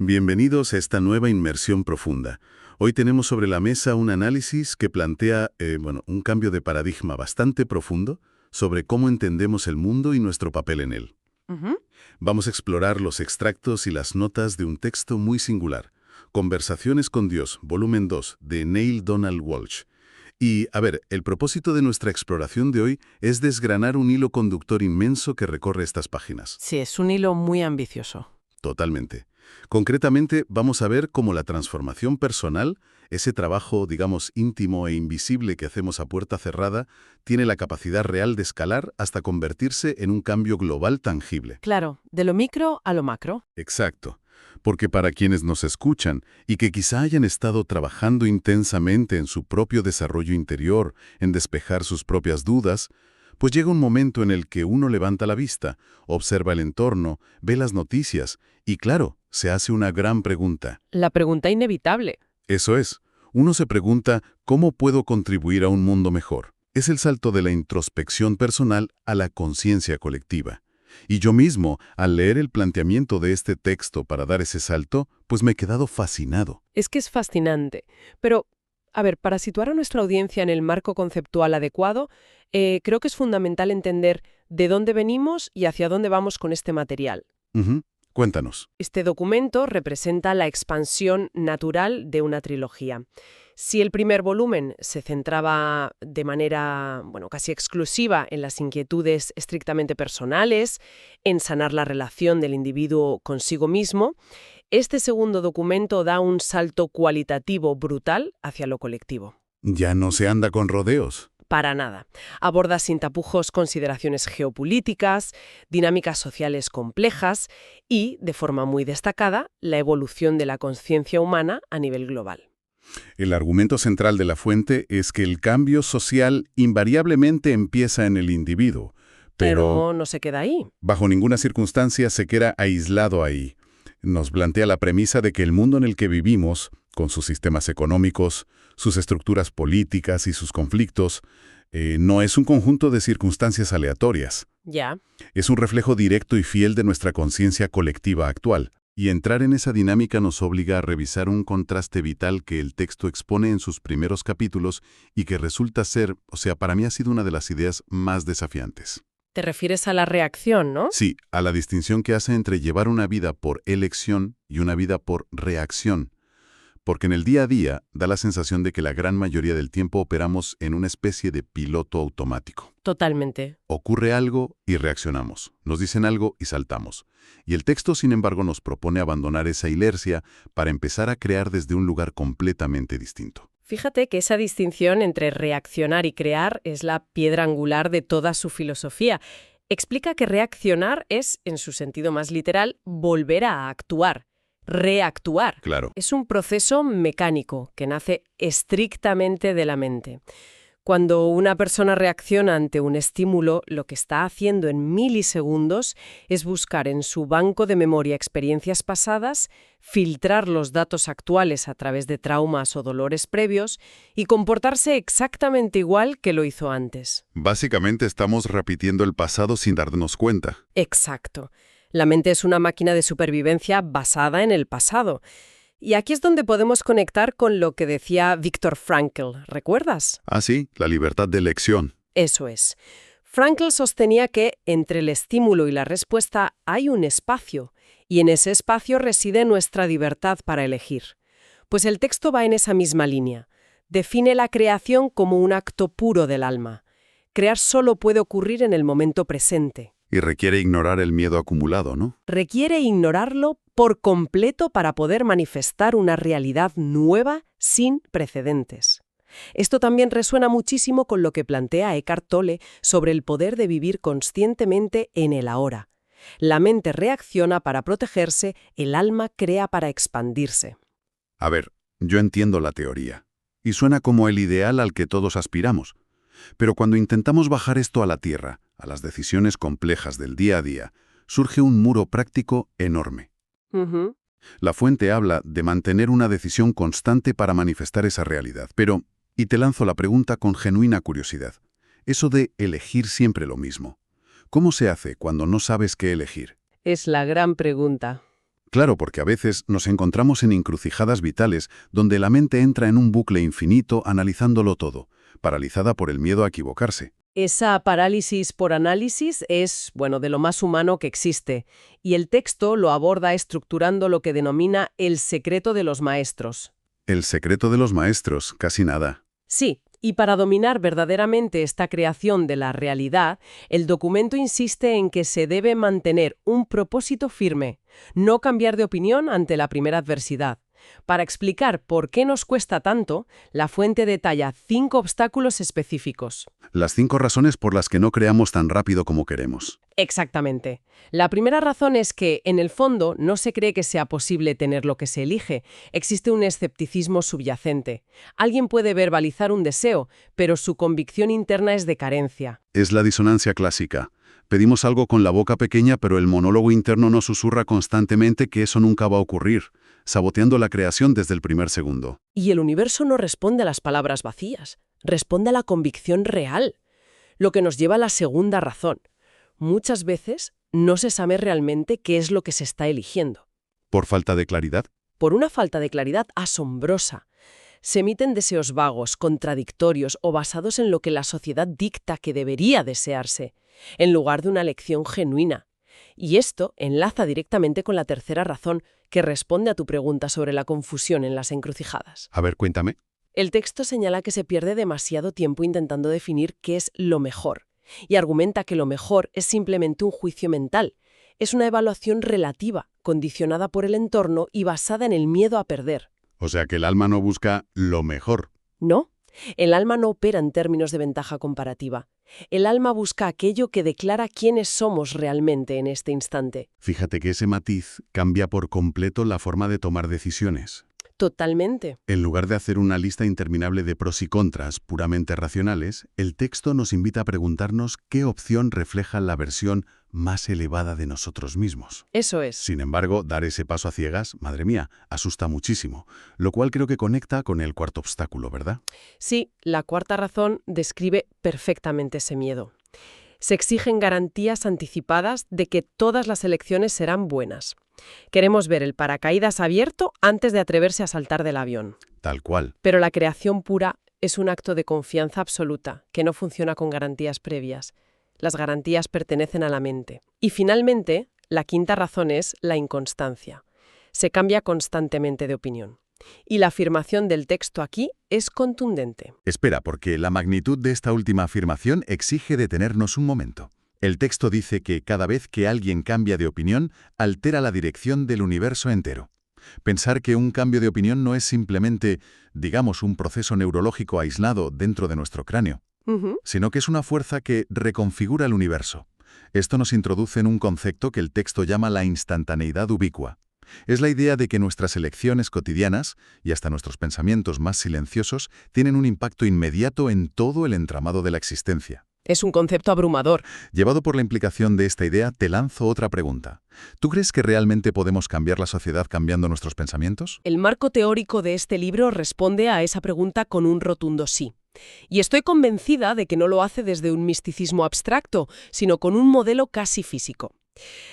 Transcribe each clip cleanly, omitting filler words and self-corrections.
Bienvenidos a esta nueva inmersión profunda. Hoy tenemos sobre la mesa un análisis que plantea, un cambio de paradigma bastante profundo sobre cómo entendemos el mundo y nuestro papel en él. Ujú. Vamos a explorar los extractos y las notas de un texto muy singular, Conversaciones con Dios, volumen 2, de Neale Donald Walsch. Y, el propósito de nuestra exploración de hoy es desgranar un hilo conductor inmenso que recorre estas páginas. Sí, es un hilo muy ambicioso. Totalmente. Concretamente, vamos a ver cómo la transformación personal, ese trabajo, digamos, íntimo e invisible que hacemos a puerta cerrada, tiene la capacidad real de escalar hasta convertirse en un cambio global tangible. Claro, de lo micro a lo macro. Exacto. Porque para quienes nos escuchan y que quizá hayan estado trabajando intensamente en su propio desarrollo interior, en despejar sus propias dudas, pues llega un momento en el que uno levanta la vista, observa el entorno, ve las noticias y, claro, se hace una gran pregunta. La pregunta inevitable. Eso es, uno se pregunta ¿cómo puedo contribuir a un mundo mejor? Es el salto de la introspección personal a la conciencia colectiva. Y yo mismo, al leer el planteamiento de este texto para dar ese salto, pues me he quedado fascinado. Es que es fascinante. Pero, para situar a nuestra audiencia en el marco conceptual adecuado, creo que es fundamental entender de dónde venimos y hacia dónde vamos con este material. Ujú. Cuéntanos. Este documento representa la expansión natural de una trilogía. Si el primer volumen se centraba de manera, casi exclusiva en las inquietudes estrictamente personales, en sanar la relación del individuo consigo mismo, este segundo documento da un salto cualitativo brutal hacia lo colectivo. Ya no se anda con rodeos. Para nada. Aborda sin tapujos consideraciones geopolíticas, dinámicas sociales complejas y, de forma muy destacada, la evolución de la conciencia humana a nivel global. El argumento central de la fuente es que el cambio social invariablemente empieza en el individuo, pero No se queda ahí. bajo ninguna circunstancia se queda aislado ahí. Nos plantea la premisa de que el mundo en el que vivimos, con sus sistemas económicos, sus estructuras políticas y sus conflictos, no es un conjunto de circunstancias aleatorias. Ya. Es un reflejo directo y fiel de nuestra conciencia colectiva actual. Y entrar en esa dinámica nos obliga a revisar un contraste vital que el texto expone en sus primeros capítulos y que resulta ser, para mí ha sido una de las ideas más desafiantes. Te refieres a la reacción, ¿no? Sí, a la distinción que hace entre llevar una vida por elección y una vida por reacción. Porque en el día a día da la sensación de que la gran mayoría del tiempo operamos en una especie de piloto automático. Totalmente. Ocurre algo y reaccionamos. Nos dicen algo y saltamos. Y el texto, sin embargo, nos propone abandonar esa inercia para empezar a crear desde un lugar completamente distinto. Fíjate que esa distinción entre reaccionar y crear es la piedra angular de toda su filosofía. Explica que reaccionar es, en su sentido más literal, volver a actuar. Reactuar. Claro. Es un proceso mecánico que nace estrictamente de la mente. Cuando una persona reacciona ante un estímulo, lo que está haciendo en milisegundos es buscar en su banco de memoria experiencias pasadas, filtrar los datos actuales a través de traumas o dolores previos y comportarse exactamente igual que lo hizo antes. Básicamente estamos repitiendo el pasado sin darnos cuenta. Exacto. La mente es una máquina de supervivencia basada en el pasado. Y aquí es donde podemos conectar con lo que decía Viktor Frankl, ¿recuerdas? Ah, sí, la libertad de elección. Eso es. Frankl sostenía que entre el estímulo y la respuesta hay un espacio, y en ese espacio reside nuestra libertad para elegir. Pues el texto va en esa misma línea. Define la creación como un acto puro del alma. Crear solo puede ocurrir en el momento presente. Y requiere ignorar el miedo acumulado, ¿no? Requiere ignorarlo por completo para poder manifestar una realidad nueva sin precedentes. Esto también resuena muchísimo con lo que plantea Eckhart Tolle sobre el poder de vivir conscientemente en el ahora. La mente reacciona para protegerse, el alma crea para expandirse. Yo entiendo la teoría. Y suena como el ideal al que todos aspiramos. Pero cuando intentamos bajar esto a la tierra, a las decisiones complejas del día a día, surge un muro práctico enorme. Ujú. La fuente habla de mantener una decisión constante para manifestar esa realidad. Pero, y te lanzo la pregunta con genuina curiosidad, eso de elegir siempre lo mismo, ¿cómo se hace cuando no sabes qué elegir? Es la gran pregunta. Claro, porque a veces nos encontramos en encrucijadas vitales donde la mente entra en un bucle infinito analizándolo todo, paralizada por el miedo a equivocarse. Esa parálisis por análisis es, bueno, de lo más humano que existe, y el texto lo aborda estructurando lo que denomina el secreto de los maestros. El secreto de los maestros, casi nada. Sí, y para dominar verdaderamente esta creación de la realidad, el documento insiste en que se debe mantener un propósito firme, no cambiar de opinión ante la primera adversidad. Para explicar por qué nos cuesta tanto, la fuente detalla 5 obstáculos específicos. Las 5 razones por las que no creamos tan rápido como queremos. Exactamente. La primera razón es que, en el fondo, no se cree que sea posible tener lo que se elige. Existe un escepticismo subyacente. Alguien puede verbalizar un deseo, pero su convicción interna es de carencia. Es la disonancia clásica. Pedimos algo con la boca pequeña, pero el monólogo interno nos susurra constantemente que eso nunca va a ocurrir, saboteando la creación desde el primer segundo. Y el universo no responde a las palabras vacías, responde a la convicción real. Lo que nos lleva a la segunda razón. Muchas veces no se sabe realmente qué es lo que se está eligiendo. ¿Por falta de claridad? Por una falta de claridad asombrosa. Se emiten deseos vagos, contradictorios o basados en lo que la sociedad dicta que debería desearse, en lugar de una elección genuina. Y esto enlaza directamente con la tercera razón que responde a tu pregunta sobre la confusión en las encrucijadas. A ver, cuéntame. El texto señala que se pierde demasiado tiempo intentando definir qué es lo mejor, y argumenta que lo mejor es simplemente un juicio mental. Es una evaluación relativa, condicionada por el entorno y basada en el miedo a perder. O sea que el alma no busca lo mejor. No, el alma no opera en términos de ventaja comparativa. El alma busca aquello que declara quiénes somos realmente en este instante. Fíjate que ese matiz cambia por completo la forma de tomar decisiones. Totalmente. En lugar de hacer una lista interminable de pros y contras puramente racionales, el texto nos invita a preguntarnos qué opción refleja la versión más elevada de nosotros mismos. Eso es. Sin embargo, dar ese paso a ciegas, madre mía, asusta muchísimo, lo cual creo que conecta con el cuarto obstáculo, ¿verdad? Sí, la cuarta razón describe perfectamente ese miedo. Se exigen garantías anticipadas de que todas las elecciones serán buenas. Queremos ver el paracaídas abierto antes de atreverse a saltar del avión. Tal cual. Pero la creación pura es un acto de confianza absoluta, que no funciona con garantías previas. Las garantías pertenecen a la mente. Y finalmente, la quinta razón es la inconstancia. Se cambia constantemente de opinión. Y la afirmación del texto aquí es contundente. Espera, porque la magnitud de esta última afirmación exige detenernos un momento. El texto dice que cada vez que alguien cambia de opinión, altera la dirección del universo entero. Pensar que un cambio de opinión no es simplemente, digamos, un proceso neurológico aislado dentro de nuestro cráneo, sino que es una fuerza que reconfigura el universo. Esto nos introduce en un concepto que el texto llama la instantaneidad ubicua. Es la idea de que nuestras elecciones cotidianas, y hasta nuestros pensamientos más silenciosos, tienen un impacto inmediato en todo el entramado de la existencia. Es un concepto abrumador. Llevado por la implicación de esta idea, te lanzo otra pregunta. ¿Tú crees que realmente podemos cambiar la sociedad cambiando nuestros pensamientos? El marco teórico de este libro responde a esa pregunta con un rotundo sí. Y estoy convencida de que no lo hace desde un misticismo abstracto, sino con un modelo casi físico.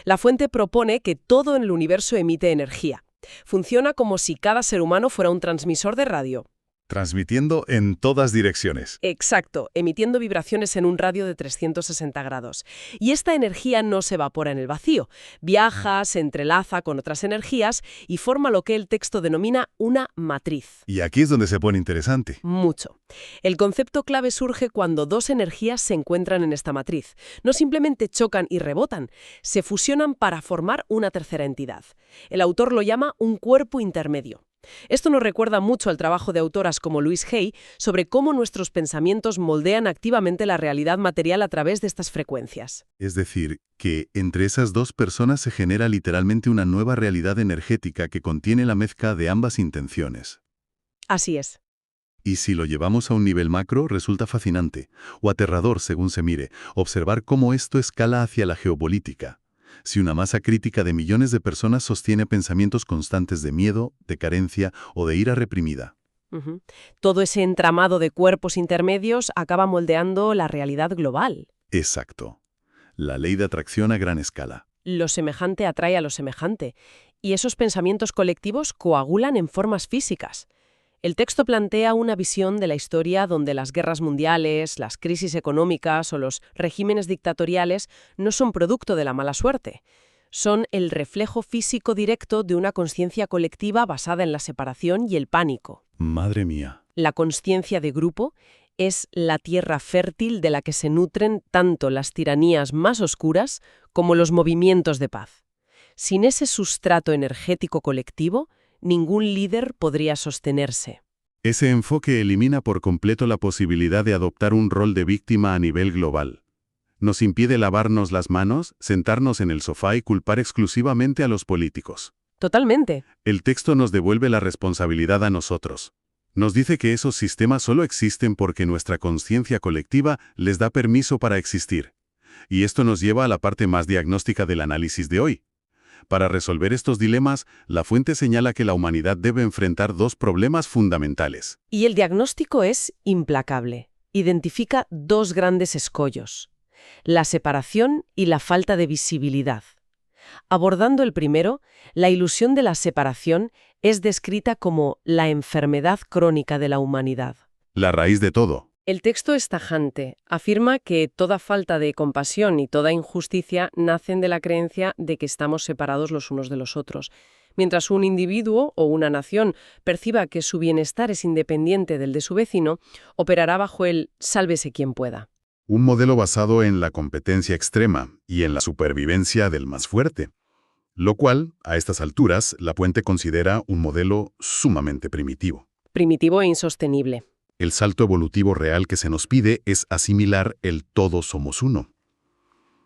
La fuente propone que todo en el universo emite energía. Funciona como si cada ser humano fuera un transmisor de radio. Transmitiendo en todas direcciones. Exacto, emitiendo vibraciones en un radio de 360 grados. Y esta energía no se evapora en el vacío. Viaja, se entrelaza con otras energías y forma lo que el texto denomina una matriz. Y aquí es donde se pone interesante. Mucho. El concepto clave surge cuando dos energías se encuentran en esta matriz. No simplemente chocan y rebotan, se fusionan para formar una tercera entidad. El autor lo llama un cuerpo intermedio. Esto nos recuerda mucho al trabajo de autoras como Louise Hay sobre cómo nuestros pensamientos moldean activamente la realidad material a través de estas frecuencias. Es decir, que entre esas dos personas se genera literalmente una nueva realidad energética que contiene la mezcla de ambas intenciones. Así es. Y si lo llevamos a un nivel macro, resulta fascinante, o aterrador según se mire, observar cómo esto escala hacia la geopolítica. Si una masa crítica de millones de personas sostiene pensamientos constantes de miedo, de carencia o de ira reprimida. Todo ese entramado de cuerpos intermedios acaba moldeando la realidad global. Exacto. La ley de atracción a gran escala. Lo semejante atrae a lo semejante. y esos pensamientos colectivos coagulan en formas físicas. El texto plantea una visión de la historia donde las guerras mundiales, las crisis económicas o los regímenes dictatoriales no son producto de la mala suerte. Son el reflejo físico directo de una consciencia colectiva basada en la separación y el pánico. Madre mía. La consciencia de grupo es la tierra fértil de la que se nutren tanto las tiranías más oscuras como los movimientos de paz. Sin ese sustrato energético colectivo, ningún líder podría sostenerse. Ese enfoque elimina por completo la posibilidad de adoptar un rol de víctima a nivel global. Nos impide lavarnos las manos, sentarnos en el sofá y culpar exclusivamente a los políticos. Totalmente. El texto nos devuelve la responsabilidad a nosotros. Nos dice que esos sistemas solo existen porque nuestra conciencia colectiva les da permiso para existir. Y esto nos lleva a la parte más diagnóstica del análisis de hoy. Para resolver estos dilemas, la fuente señala que la humanidad debe enfrentar dos problemas fundamentales. Y el diagnóstico es implacable. Identifica dos grandes escollos: la separación y la falta de visibilidad. Abordando el primero, la ilusión de la separación es descrita como la enfermedad crónica de la humanidad. La raíz de todo. El texto es tajante. Afirma que toda falta de compasión y toda injusticia nacen de la creencia de que estamos separados los unos de los otros. Mientras un individuo o una nación perciba que su bienestar es independiente del de su vecino, operará bajo el sálvese quien pueda. Un modelo basado en la competencia extrema y en la supervivencia del más fuerte. Lo cual, a estas alturas, la fuente considera un modelo sumamente primitivo. Primitivo e insostenible. El salto evolutivo real que se nos pide es asimilar el todos somos uno.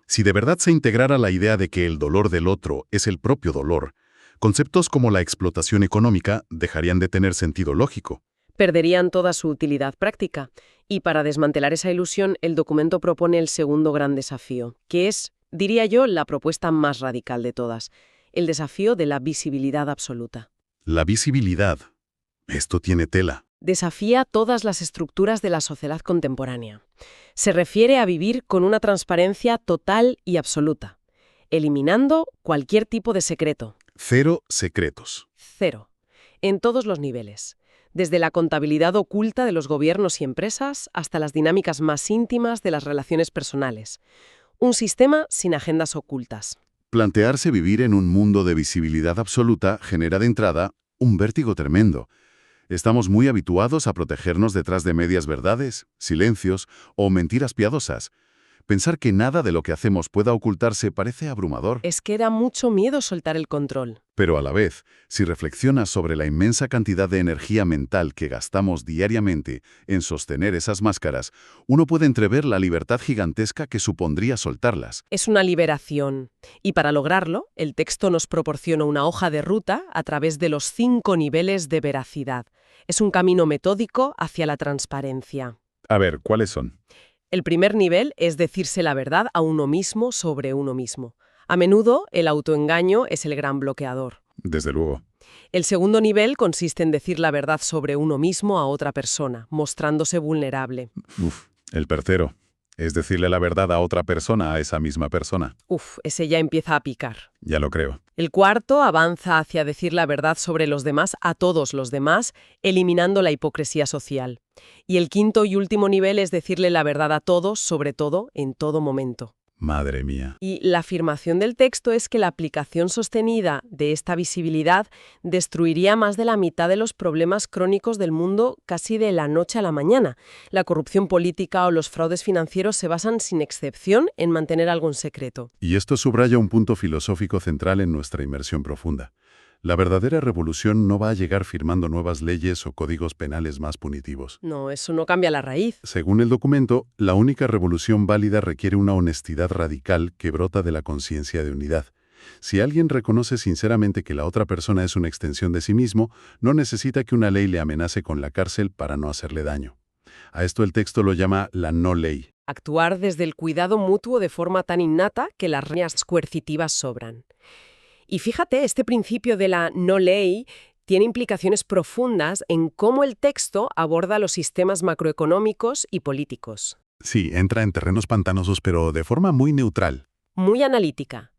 Si de verdad se integrara la idea de que el dolor del otro es el propio dolor, conceptos como la explotación económica dejarían de tener sentido lógico. Perderían toda su utilidad práctica. Y para desmantelar esa ilusión, el documento propone el segundo gran desafío, que es, diría yo, la propuesta más radical de todas: el desafío de la visibilidad absoluta. La visibilidad. Esto tiene tela. Desafía todas las estructuras de la sociedad contemporánea. Se refiere a vivir con una transparencia total y absoluta, eliminando cualquier tipo de secreto. Cero secretos. Cero. En todos los niveles. Desde la contabilidad oculta de los gobiernos y empresas hasta las dinámicas más íntimas de las relaciones personales. Un sistema sin agendas ocultas. Plantearse vivir en un mundo de visibilidad absoluta genera de entrada un vértigo tremendo. Estamos muy habituados a protegernos detrás de medias verdades, silencios o mentiras piadosas. Pensar que nada de lo que hacemos pueda ocultarse parece abrumador. Es que da mucho miedo soltar el control. Pero a la vez, si reflexionas sobre la inmensa cantidad de energía mental que gastamos diariamente en sostener esas máscaras, uno puede entrever la libertad gigantesca que supondría soltarlas. Es una liberación. Y para lograrlo, el texto nos proporciona una hoja de ruta a través de los 5 niveles de veracidad. Es un camino metódico hacia la transparencia. A ver, ¿cuáles son? El primer nivel es decirse la verdad a uno mismo sobre uno mismo. A menudo, el autoengaño es el gran bloqueador. Desde luego. El segundo nivel consiste en decir la verdad sobre uno mismo a otra persona, mostrándose vulnerable. El tercero. Es decirle la verdad a otra persona, a esa misma persona. Ese ya empieza a picar. Ya lo creo. El cuarto avanza hacia decir la verdad sobre los demás a todos los demás, eliminando la hipocresía social. Y el quinto y último nivel es decirle la verdad a todos, sobre todo, en todo momento. Madre mía. Y la afirmación del texto es que la aplicación sostenida de esta visibilidad destruiría más de la mitad de los problemas crónicos del mundo casi de la noche a la mañana. La corrupción política o los fraudes financieros se basan sin excepción en mantener algo en secreto. Y esto subraya un punto filosófico central en nuestra inmersión profunda. La verdadera revolución no va a llegar firmando nuevas leyes o códigos penales más punitivos. No, eso no cambia la raíz. Según el documento, la única revolución válida requiere una honestidad radical que brota de la conciencia de unidad. Si alguien reconoce sinceramente que la otra persona es una extensión de sí mismo, no necesita que una ley le amenace con la cárcel para no hacerle daño. A esto el texto lo llama la no ley. Actuar desde el cuidado mutuo de forma tan innata que las reglas coercitivas sobran. Y fíjate, este principio de la no ley tiene implicaciones profundas en cómo el texto aborda los sistemas macroeconómicos y políticos. Sí, entra en terrenos pantanosos, pero de forma muy neutral. Muy analítica.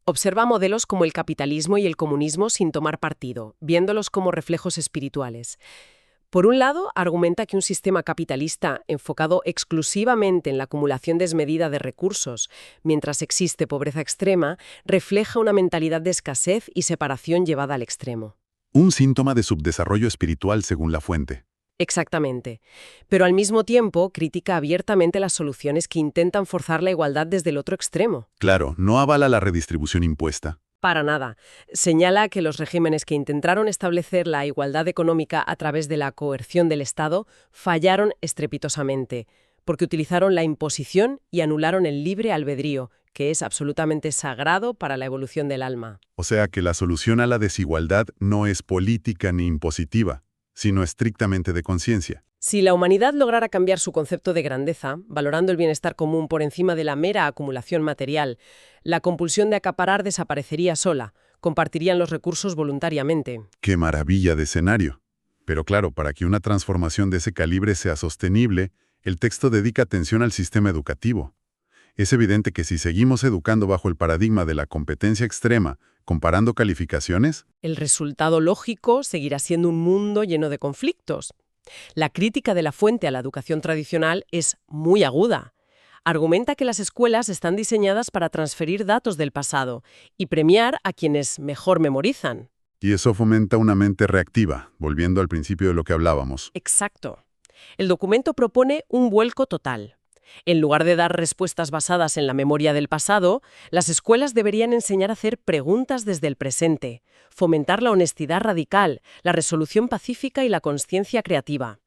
Observa modelos como el capitalismo y el comunismo sin tomar partido, viéndolos como reflejos espirituales. Por un lado, argumenta que un sistema capitalista enfocado exclusivamente en la acumulación desmedida de recursos, mientras existe pobreza extrema, refleja una mentalidad de escasez y separación llevada al extremo. Un síntoma de subdesarrollo espiritual según la fuente. Exactamente. Pero al mismo tiempo critica abiertamente las soluciones que intentan forzar la igualdad desde el otro extremo. Claro, no avala la redistribución impuesta. Para nada. Señala que los regímenes que intentaron establecer la igualdad económica a través de la coerción del Estado fallaron estrepitosamente, porque utilizaron la imposición y anularon el libre albedrío, que es absolutamente sagrado para la evolución del alma. O sea que la solución a la desigualdad no es política ni impositiva, sino estrictamente de conciencia. Si la humanidad lograra cambiar su concepto de grandeza, valorando el bienestar común por encima de la mera acumulación material, la compulsión de acaparar desaparecería sola, compartirían los recursos voluntariamente. ¡Qué maravilla de escenario! Pero claro, para que una transformación de ese calibre sea sostenible, el texto dedica atención al sistema educativo. Es evidente que si seguimos educando bajo el paradigma de la competencia extrema, comparando calificaciones, el resultado lógico seguirá siendo un mundo lleno de conflictos. La crítica de la fuente a la educación tradicional es muy aguda. Argumenta que las escuelas están diseñadas para transferir datos del pasado y premiar a quienes mejor memorizan. y eso fomenta una mente reactiva, volviendo al principio de lo que hablábamos. Exacto. El documento propone un vuelco total. En lugar de dar respuestas basadas en la memoria del pasado, las escuelas deberían enseñar a hacer preguntas desde el presente, fomentar la honestidad radical, la resolución pacífica y la consciencia creativa.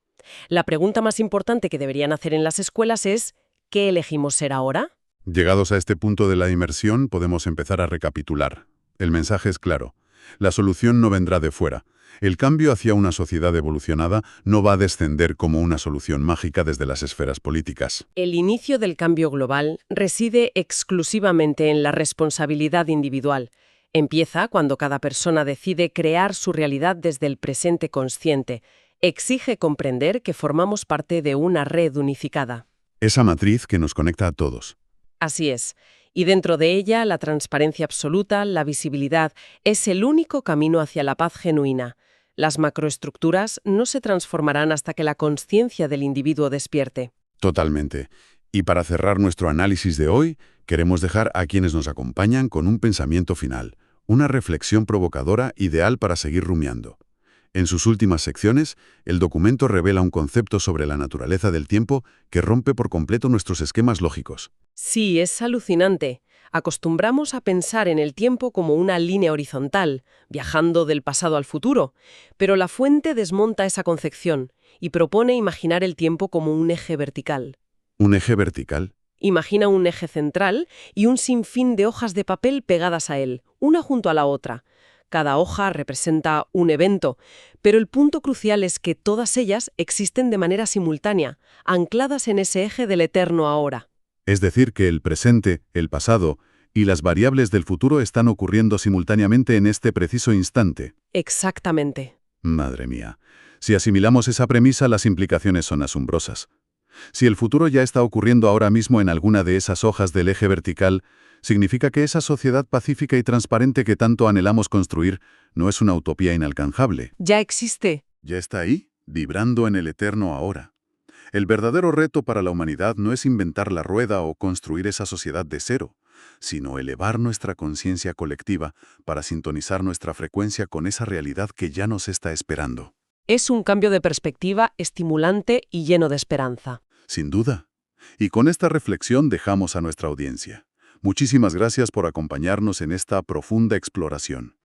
La pregunta más importante que deberían hacer en las escuelas es ¿qué elegimos ser ahora? Llegados a este punto de la inmersión, podemos empezar a recapitular. El mensaje es claro. La solución no vendrá de fuera. El cambio hacia una sociedad evolucionada no va a descender como una solución mágica desde las esferas políticas. El inicio del cambio global reside exclusivamente en la responsabilidad individual. Empieza cuando cada persona decide crear su realidad desde el presente consciente. Exige comprender que formamos parte de una red unificada. Esa matriz que nos conecta a todos. Así es. Y dentro de ella, la transparencia absoluta, la visibilidad, es el único camino hacia la paz genuina. Las macroestructuras no se transformarán hasta que la consciencia del individuo despierte. Totalmente. Y para cerrar nuestro análisis de hoy, queremos dejar a quienes nos acompañan con un pensamiento final, una reflexión provocadora ideal para seguir rumiando. En sus últimas secciones, el documento revela un concepto sobre la naturaleza del tiempo que rompe por completo nuestros esquemas lógicos. Sí, es alucinante. Acostumbramos a pensar en el tiempo como una línea horizontal, viajando del pasado al futuro, pero la fuente desmonta esa concepción y propone imaginar el tiempo como un eje vertical. ¿Un eje vertical? Imagina un eje central y un sinfín de hojas de papel pegadas a él, una junto a la otra. Cada hoja representa un evento, pero el punto crucial es que todas ellas existen de manera simultánea, ancladas en ese eje del eterno ahora. Es decir, que el presente, el pasado y las variables del futuro están ocurriendo simultáneamente en este preciso instante. Exactamente. Madre mía. Si asimilamos esa premisa, las implicaciones son asombrosas. Si el futuro ya está ocurriendo ahora mismo en alguna de esas hojas del eje vertical, significa que esa sociedad pacífica y transparente que tanto anhelamos construir no es una utopía inalcanzable. Ya existe. Ya está ahí, vibrando en el eterno ahora. El verdadero reto para la humanidad no es inventar la rueda o construir esa sociedad de cero, sino elevar nuestra conciencia colectiva para sintonizar nuestra frecuencia con esa realidad que ya nos está esperando. Es un cambio de perspectiva estimulante y lleno de esperanza. Sin duda. Y con esta reflexión dejamos a nuestra audiencia. Muchísimas gracias por acompañarnos en esta profunda exploración.